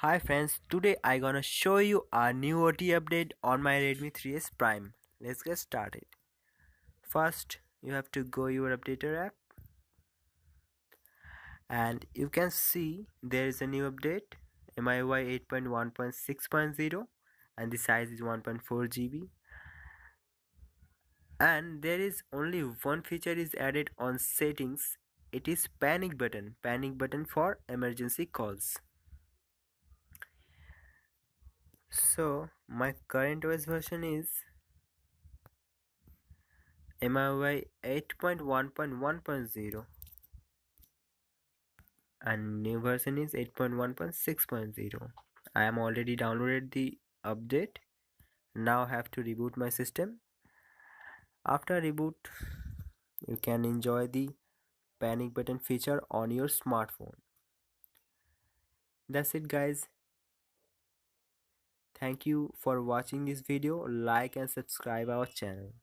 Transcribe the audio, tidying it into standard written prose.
Hi friends, today I gonna show you a new OT update on my Redmi 3S Prime. Let's get started. First, you have to go your updater app and you can see there is a new update MIUI 8.1.6.0 and the size is 1.4 GB, and there is only one feature is added on settings. It is panic button for emergency calls. So my current OS version is MIUI 8.1.1.0 and new version is 8.1.6.0. I am already downloaded the update. Now have to reboot my system. After reboot, you can enjoy the panic button feature on your smartphone. That's it guys. Thank you for watching this video. Like and subscribe our channel.